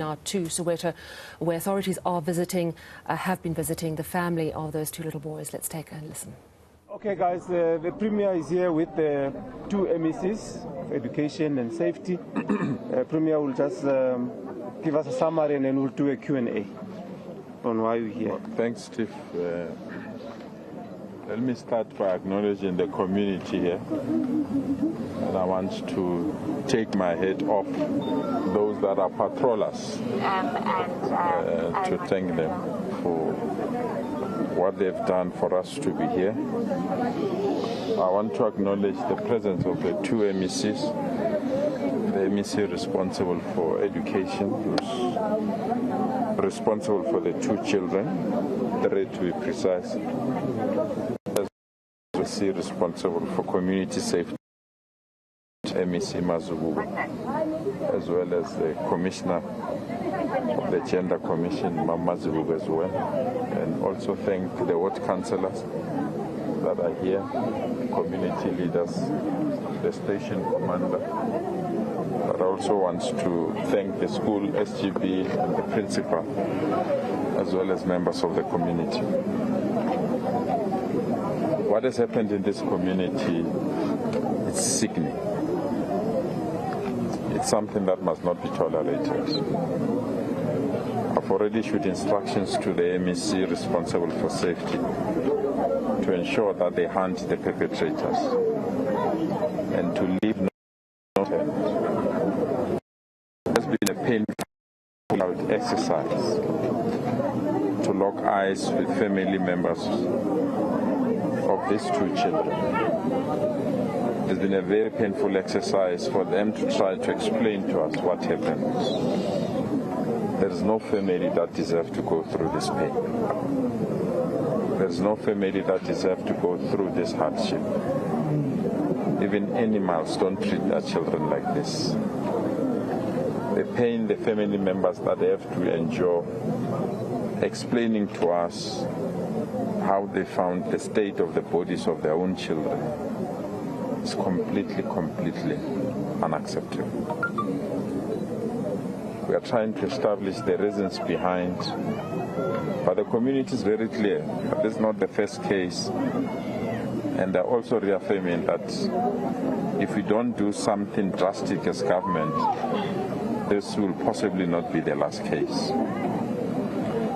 Now to Soweto, where authorities are have been visiting the family of those two little boys. Let's take a listen. Okay, guys, the Premier is here with the two MECs, Education and Safety. Premier will just give us a summary and then we'll do a Q&A on why we're here. Well, thanks, Steve. Let me start by acknowledging the community here. And I want to take my hat off those that are patrollers to thank them for what they've done for us to be here. I want to acknowledge the presence of the two MECs. The MEC responsible for education, who's responsible for the two children, 3 to be precise. MEC responsible for community safety, MEC Mazubu, as well as the Commissioner of the Gender Commission, Mazubu as well, and also thank the ward councillors that are here, community leaders, the station commander. But I also want to thank the school, SGB, and the principal, as well as members of the community. What has happened in this community is sickening. It's something that must not be tolerated. I've already issued instructions to the MEC responsible for safety to ensure that they hunt the perpetrators and to leave no attempt. It has been a painful exercise to lock eyes with family members of these two children. It's been a very painful exercise for them to try to explain to us what happened. There is no family that deserves to go through this pain. There is no family that deserves to go through this hardship. Even animals don't treat their children like this. The pain the family members that they have to endure, explaining to us how they found the state of the bodies of their own children is completely unacceptable. We are trying to establish the reasons behind, but the community is very clear that this is not the first case, and they're also reaffirming that if we don't do something drastic as government, this will possibly not be the last case.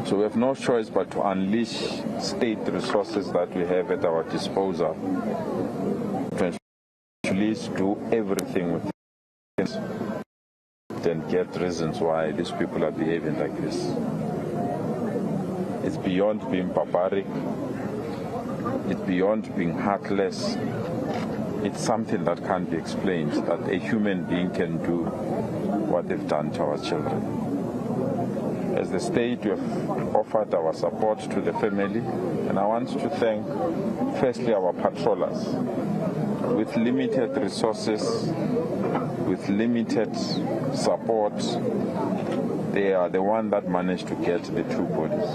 So we have no choice but to unleash state resources that we have at our disposal to at least do everything with it and get reasons why these people are behaving like this. It's beyond being barbaric. It's beyond being heartless. It's something that can't be explained, that a human being can do what they've done to our children. As the state, we have offered our support to the family, and I want to thank firstly our patrollers. With limited resources, with limited support, they are the one that managed to get the two bodies.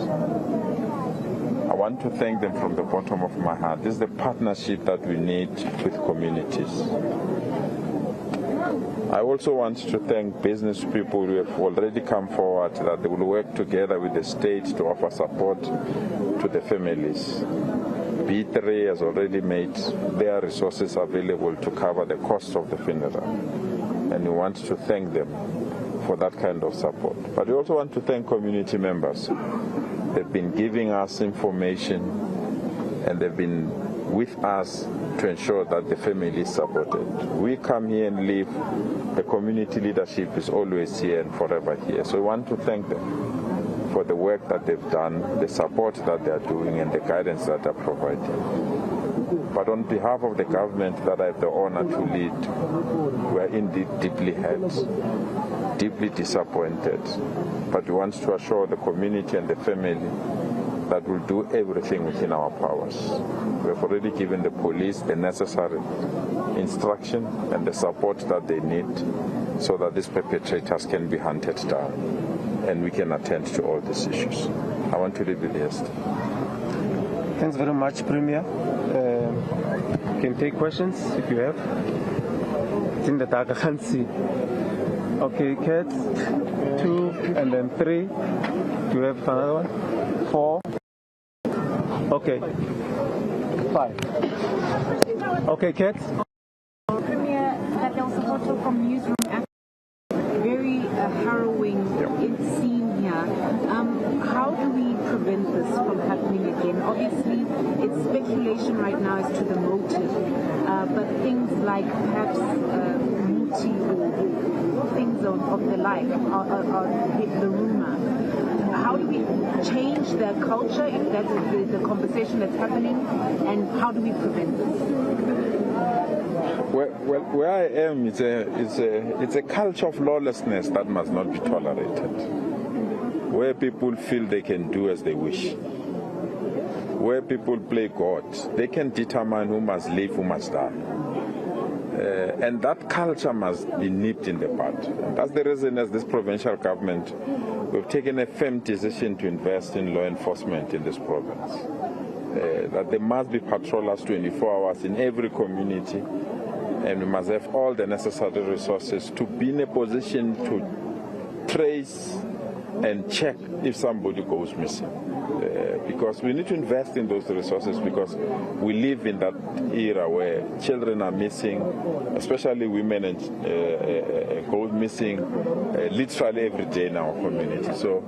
I want to thank them from the bottom of my heart. This is the partnership that we need with communities. I also want to thank business people who have already come forward that they will work together with the state to offer support to the families. B3 has already made their resources available to cover the cost of the funeral, and we want to thank them for that kind of support. But we also want to thank community members. They've been giving us information and they've been with us to ensure that the family is supported. We come here and leave. The community leadership is always here and forever here. So we want to thank them for the work that they've done, the support that they are doing, and the guidance that they're providing. But on behalf of the government that I have the honor to lead, we are indeed deeply hurt, deeply disappointed. But we want to assure the community and the family that we'll do everything within our powers. We have already given the police the necessary instruction and the support that they need so that these perpetrators can be hunted down and we can attend to all these issues. I want to leave it here. Thanks very much, Premier. You can take questions if you have. It's in the dark, I can't see. Okay, Kat. 2, and then 3. Do you have another one? 4. Okay. 5. Okay, Kate? Premier Soweto from Newsroom Africa. Very harrowing scene here. How do we prevent this from happening again? Obviously, it's speculation right now as to the motive, but things like perhaps muti or things of the like are the rumor. How do we change the culture if that's the conversation that's happening, and how do we prevent this? Well, where I am, it's a culture of lawlessness that must not be tolerated, where people feel they can do as they wish, where people play God. They can determine who must live, who must die. And that culture must be nipped in the bud. And that's the reason, as this provincial government, we've taken a firm decision to invest in law enforcement in this province. That there must be patrollers 24 hours in every community, and we must have all the necessary resources to be in a position to trace and check if somebody goes missing. Because we need to invest in those resources, because we live in that era where children are missing, especially women, and go missing literally every day in our community. So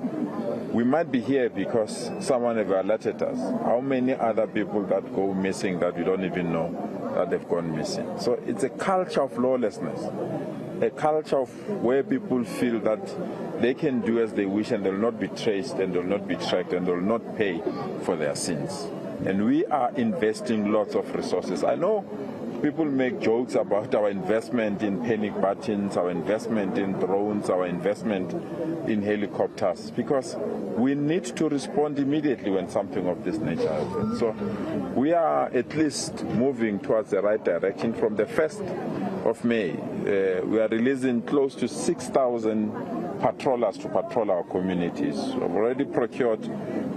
we might be here because someone have alerted us. How many other people that go missing that we don't even know that they've gone missing? So it's a culture of lawlessness, a culture of where people feel that they can do as they wish, and they'll not be traced, and they'll not be tracked, and they'll not pay for their sins. And we are investing lots of resources. I know people make jokes about our investment in panic buttons, our investment in drones, our investment in helicopters, because we need to respond immediately when something of this nature happens. So we are at least moving towards the right direction. From the 1st of May, we are releasing close to 6,000 patrollers to patrol our communities. We've already procured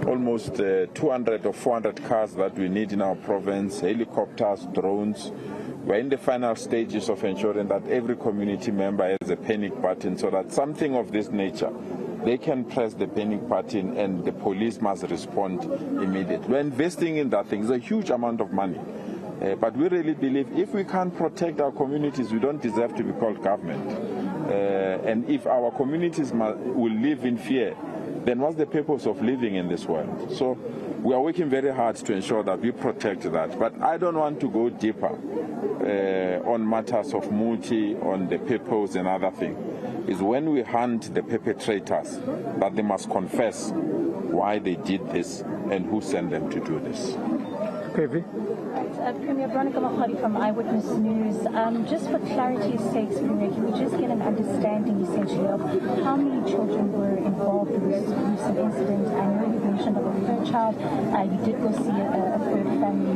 almost 200 or 400 cars that we need in our province, helicopters, drones. We're in the final stages of ensuring that every community member has a panic button, so that something of this nature, they can press the panic button and the police must respond immediately. We're investing in that thing. It's a huge amount of money. But we really believe if we can't protect our communities, we don't deserve to be called government. And if our communities will live in fear, then what's the purpose of living in this world? So we are working very hard to ensure that we protect that. But I don't want to go deeper on matters of muti, on the purpose and other things. Is when we hunt the perpetrators that they must confess why they did this and who sent them to do this. Premier Veronica Mahali from Eyewitness News. Just for clarity's sake, Premier, can we just get an understanding essentially of how many children were involved in this recent incident? I know you mentioned of a third child. You did go see a third family.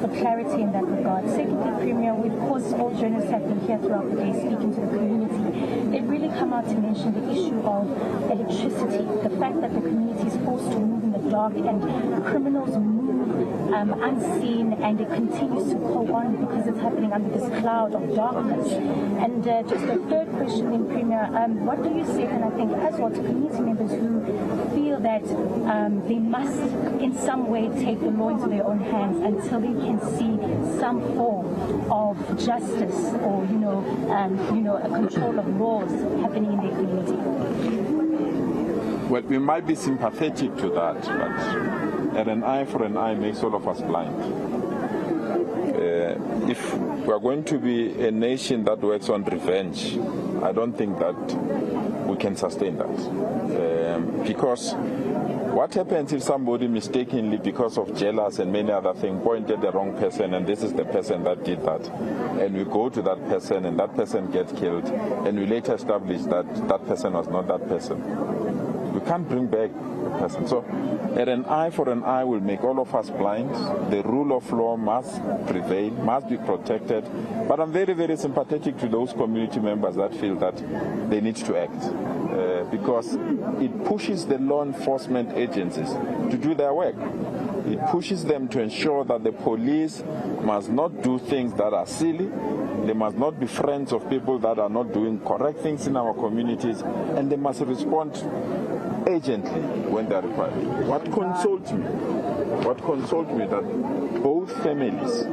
For clarity in that regard. Secondly, Premier, we, of course, all journalists have been here throughout the day speaking to the community. It really come out to mention the issue of electricity, the fact that the community is forced to move in the dark and criminals move unseen, and it continues to go on because it's happening under this cloud of darkness. And just a third question in Premier, what do you say, and I think as well, to community members who feel that they must in some way take the law into their own hands until they can see some form of justice or a control of laws happening in their community? Well, we might be sympathetic to that, but an eye for an eye makes all of us blind. If we are going to be a nation that works on revenge, I don't think that we can sustain that. Because what happens if somebody mistakenly, because of jealous and many other things, pointed the wrong person, and this is the person that did that, and we go to that person and that person gets killed, and we later establish that that person was not that person? We can't bring back the person. So an eye for an eye will make all of us blind. The rule of law must prevail, must be protected. But I'm very, very sympathetic to those community members that feel that they need to act. because it pushes the law enforcement agencies to do their work. It pushes them to ensure that the police must not do things that are silly. They must not be friends of people that are not doing correct things in our communities, and they must respond urgently when they are required. What consoled me that both families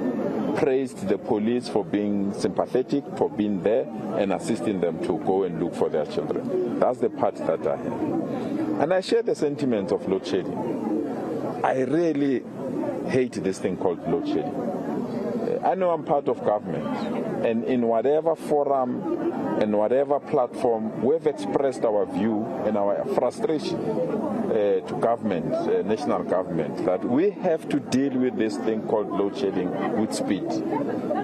praised the police for being sympathetic, for being there and assisting them to go and look for their children. That's the part that I have. And I share the sentiments of load shedding. I really hate this thing called load shedding. I know I'm part of government, and in whatever forum and whatever platform, we've expressed our view and our frustration to government, national government, that we have to deal with this thing called load shedding with speed.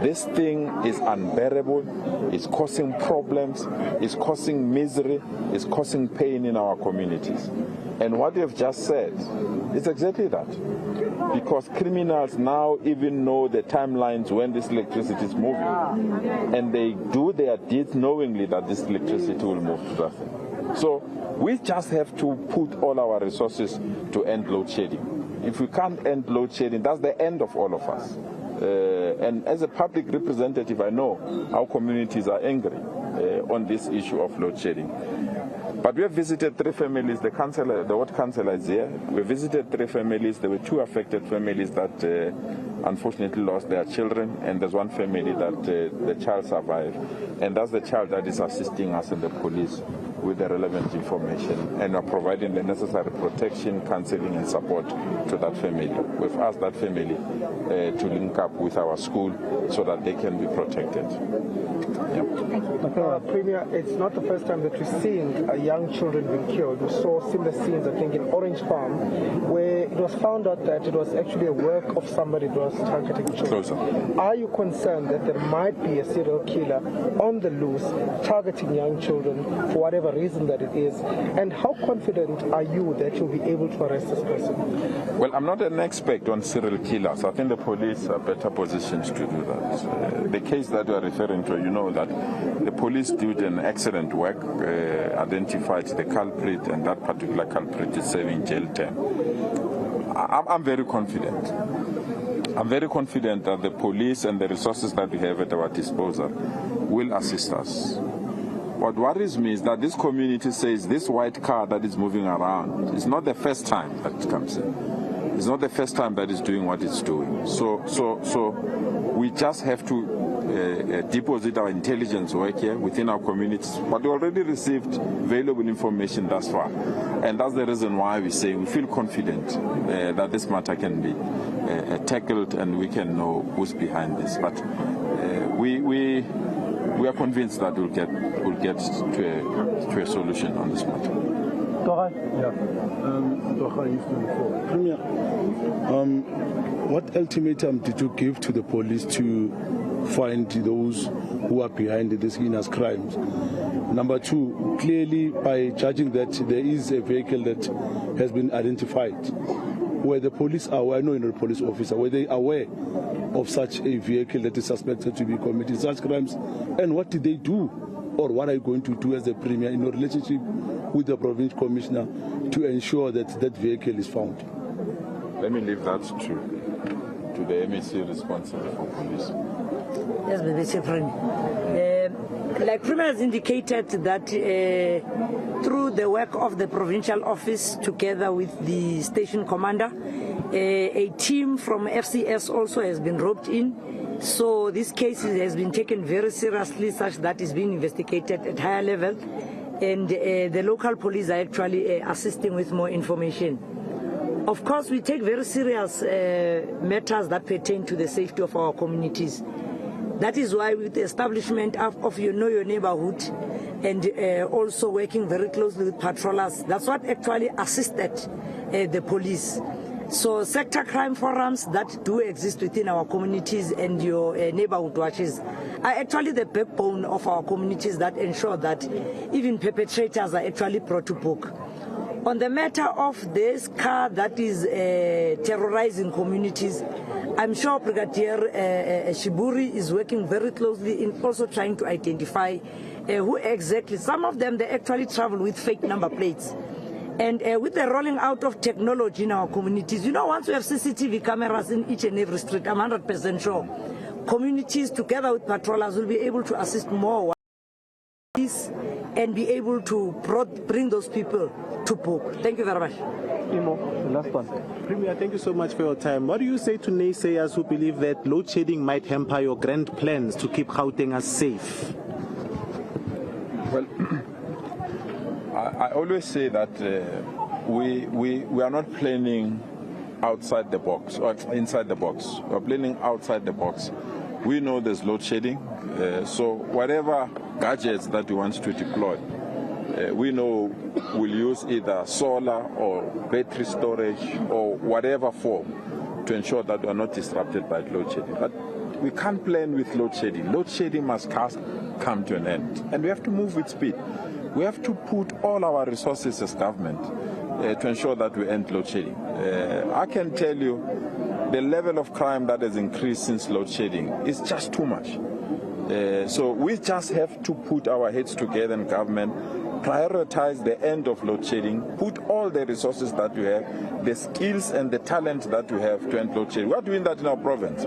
This thing is unbearable, it's causing problems, it's causing misery, it's causing pain in our communities. And what you've just said is exactly that. Because criminals now even know the timelines when this electricity is moving. And they do their deeds knowingly that this electricity will move to that thing. So we just have to put all our resources to end load shedding. If we can't end load shedding, that's the end of all of us. And as a public representative, I know our communities are angry on this issue of load shedding. But we have visited 3 families. The ward councillor is here. We visited 3 families. There were 2 affected families that unfortunately lost their children, and there's 1 family that the child survived. And that's the child that is assisting us and the police with the relevant information and are providing the necessary protection, counseling and support to that family. We've asked that family to link up with our school so that they can be protected. Premier, it's not the first time that we're seeing young children being killed. We saw similar scenes, I think, in Orange Farm, where it was found out that it was actually a work of somebody that was targeting children. Are you concerned that there might be a serial killer on the loose targeting young children for whatever reason that it is? And how confident are you that you'll be able to arrest this person? Well, I'm not an expert on serial killers. I think the police are better positioned to do that. The case that you are referring to, you know that the police did an excellent work, identified the culprit, and that particular culprit is serving jail term. I'm very confident. I'm very confident that the police and the resources that we have at our disposal will assist us. What worries me is that this community says this white car that is moving around is not the first time that it comes in. It's not the first time that it's doing what it's doing. So we just have to deposit our intelligence work here within our communities. But we already received valuable information thus far. And that's the reason why we say we feel confident that this matter can be tackled and we can know who's behind this. But we are convinced that we'll get to a solution on this matter. Premier, what ultimatum did you give to the police to find those who are behind these heinous crimes? Number 2, clearly by judging that there is a vehicle that has been identified, were the police aware, no, the police officer, were they aware of such a vehicle that is suspected to be committing such crimes? And what did they do, or what are you going to do as the Premier in your relationship with the Provincial Commissioner to ensure that that vehicle is found? Let me leave that to the MEC responsible for police. Yes, Mr. Premier. Like Premier has indicated that through the work of the provincial office together with the station commander, a team from FCS also has been roped in. So this case has been taken very seriously, such that is being investigated at higher level, and the local police are actually assisting with more information. Of course, we take very serious matters that pertain to the safety of our communities. That is why with the establishment of your neighborhood and also working very closely with patrollers, that's what actually assisted the police. So sector crime forums that do exist within our communities and your neighborhood watches are actually the backbone of our communities that ensure that even perpetrators are actually brought to book. On the matter of this car that is terrorizing communities, I'm sure Brigadier Shiburi is working very closely in also trying to identify who exactly, some of them, they actually travel with fake number plates. And with the rolling out of technology in our communities, you know, once we have CCTV cameras in each and every street, I'm 100% sure communities together with patrollers will be able to assist more and be able to bring those people to book. Thank you very much. Imo, the last one. Premier, thank you so much for your time. What do you say to naysayers who believe that load shedding might hamper your grand plans to keep Gautengers safe? Well, I always say that we are not planning outside the box or inside the box. We are planning outside the box. We know there's load shedding, so whatever gadgets that we want to deploy, we know we'll use either solar or battery storage or whatever form to ensure that we are not disrupted by load shedding. But we can't plan with load shedding. Load shedding must come to an end, and we have to move with speed. We have to put all our resources as government to ensure that we end load shedding. I can tell you the level of crime that has increased since load shedding is just too much. So we just have to put our heads together in government, prioritize the end of load shedding, put all the resources that we have, the skills and the talent that we have to end load shedding. We are doing that in our province.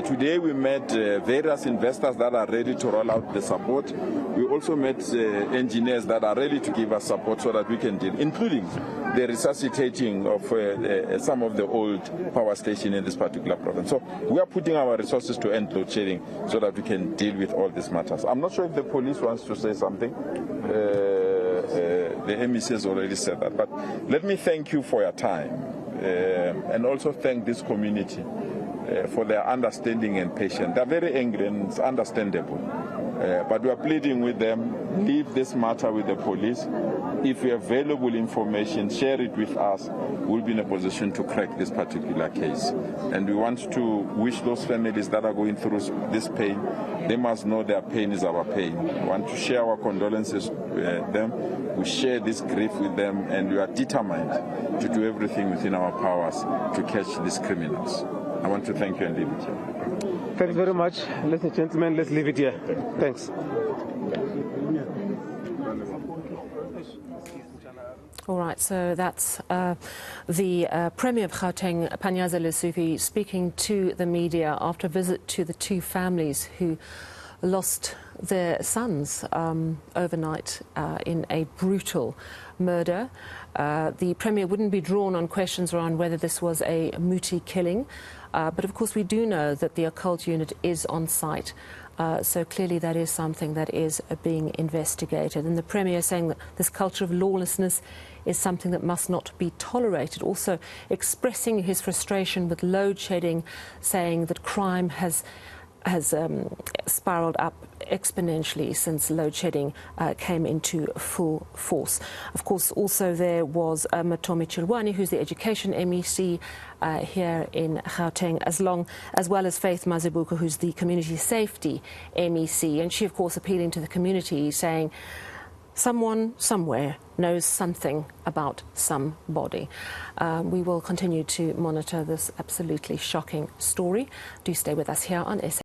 Today we met various investors that are ready to roll out the support. We also met engineers that are ready to give us support so that we can deal, including the resuscitating of some of the old power stations in this particular province. So we are putting our resources to end load shedding so that we can deal with all these matters. I'm not sure if the police wants to say something. The MEC has already said that. But let me thank you for your time and also thank this community for their understanding and patience. They're very angry and it's understandable. But we are pleading with them, leave this matter with the police. If you have valuable information, share it with us. We'll be in a position to crack this particular case. And we want to wish those families that are going through this pain, they must know their pain is our pain. We want to share our condolences with them. We share this grief with them, and we are determined to do everything within our powers to catch these criminals. I want to thank you and leave it here. Thanks very much. Ladies and gentlemen, let's leave it here. Thanks. All right, so that's the Premier of Gauteng, Panyaza Lesufi, speaking to the media after a visit to the two families who lost their sons overnight in a brutal murder. The Premier wouldn't be drawn on questions around whether this was a muti killing, but of course we do know that the occult unit is on site. So clearly that is something that is being investigated. And the Premier saying that this culture of lawlessness is something that must not be tolerated. Also expressing his frustration with load shedding, saying that crime has spiraled up exponentially since load shedding came into full force. Of course, also there was Matomi Chilwani, who's the Education MEC here in Gauteng, as well as Faith Mazibuko, who's the Community Safety MEC. And she, of course, appealing to the community, saying someone somewhere knows something about somebody. We will continue to monitor this absolutely shocking story. Do stay with us here on SA.